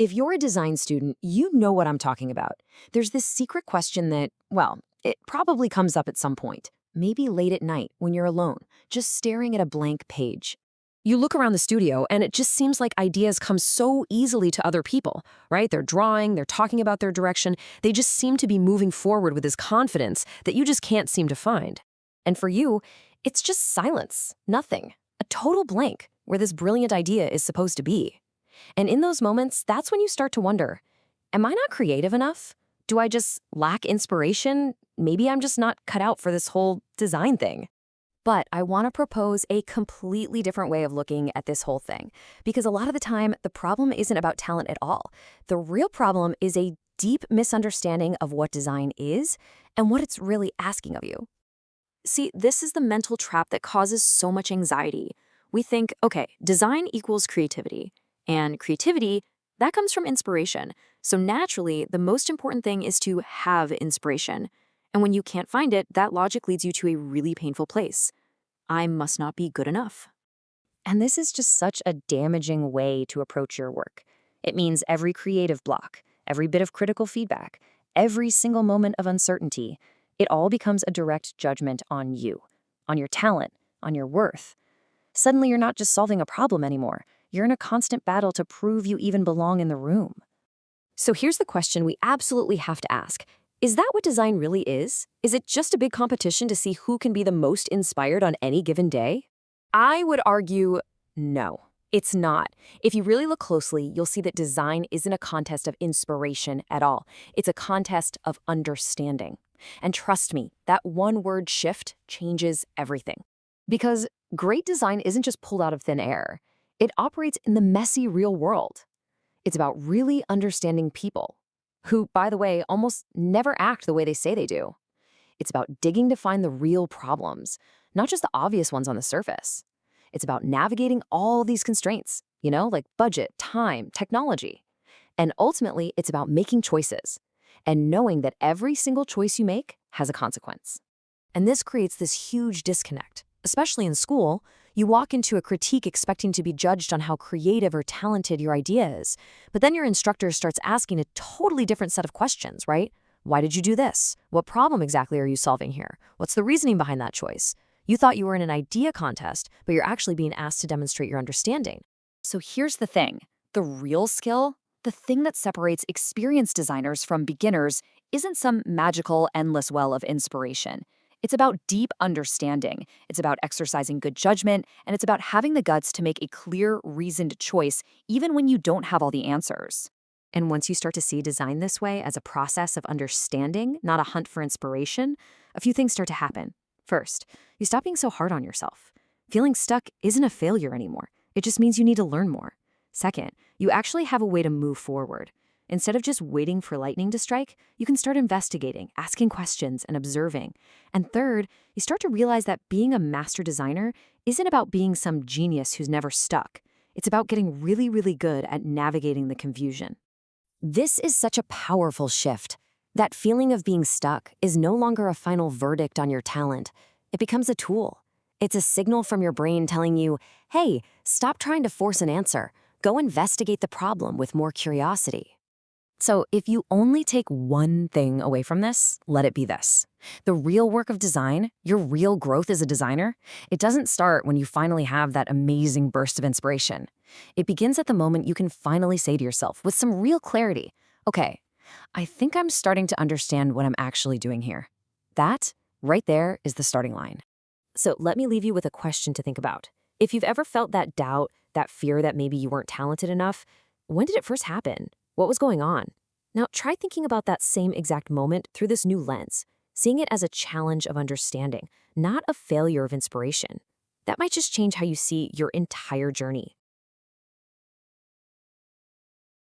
If you're a design student, you know what I'm talking about. There's this secret question that, well, it probably comes up at some point, maybe late at night when you're alone, just staring at a blank page. You look around the studio and it just seems like ideas come so easily to other people, right? They're drawing, they're talking about their direction. They just seem to be moving forward with this confidence that you just can't seem to find. And for you, it's just silence, nothing, a total blank where this brilliant idea is supposed to be. And in those moments, that's when you start to wonder, am I not creative enough? Do I just lack inspiration? Maybe I'm just not cut out for this whole design thing. But I want to propose a completely different way of looking at this whole thing, because a lot of the time, the problem isn't about talent at all. The real problem is a deep misunderstanding of what design is and what it's really asking of you. See, this is the mental trap that causes so much anxiety. We think, okay, design equals creativity. And creativity, that comes from inspiration. So naturally, the most important thing is to have inspiration. And when you can't find it, that logic leads you to a really painful place. I must not be good enough. And this is just such a damaging way to approach your work. It means every creative block, every bit of critical feedback, every single moment of uncertainty, it all becomes a direct judgment on you, on your talent, on your worth. Suddenly, you're not just solving a problem anymore. You're in a constant battle to prove you even belong in the room. So here's the question we absolutely have to ask. Is that what design really is? Is it just a big competition to see who can be the most inspired on any given day? I would argue no, it's not. If you really look closely, you'll see that design isn't a contest of inspiration at all. It's a contest of understanding. And trust me, that one-word shift changes everything. Because great design isn't just pulled out of thin air. It operates in the messy real world. It's about really understanding people, who, by the way, almost never act the way they say they do. It's about digging to find the real problems, not just the obvious ones on the surface. It's about navigating all these constraints, like budget, time, technology. And ultimately, it's about making choices and knowing that every single choice you make has a consequence. And this creates this huge disconnect. Especially in school, you walk into a critique expecting to be judged on how creative or talented your idea is. But then your instructor starts asking a totally different set of questions, right? Why did you do this? What problem exactly are you solving here? What's the reasoning behind that choice? You thought you were in an idea contest, but you're actually being asked to demonstrate your understanding. So here's the thing. The real skill, the thing that separates experienced designers from beginners, isn't some magical, endless well of inspiration. It's about deep understanding, it's about exercising good judgment, and it's about having the guts to make a clear, reasoned choice even when you don't have all the answers. And once you start to see design this way as a process of understanding, not a hunt for inspiration, a few things start to happen. First, you stop being so hard on yourself. Feeling stuck isn't a failure anymore. It just means you need to learn more. Second, you actually have a way to move forward. Instead of just waiting for lightning to strike, you can start investigating, asking questions, and observing. And third, you start to realize that being a master designer isn't about being some genius who's never stuck. It's about getting really, really good at navigating the confusion. This is such a powerful shift. That feeling of being stuck is no longer a final verdict on your talent. It becomes a tool. It's a signal from your brain telling you, hey, stop trying to force an answer. Go investigate the problem with more curiosity. So if you only take one thing away from this, let it be this. The real work of design, your real growth as a designer, it doesn't start when you finally have that amazing burst of inspiration. It begins at the moment you can finally say to yourself with some real clarity, okay, I think I'm starting to understand what I'm actually doing here. That, right there, is the starting line. So let me leave you with a question to think about. If you've ever felt that doubt, that fear that maybe you weren't talented enough, when did it first happen? What was going on? Now, try thinking about that same exact moment through this new lens, seeing it as a challenge of understanding, not a failure of inspiration. That might just change how you see your entire journey.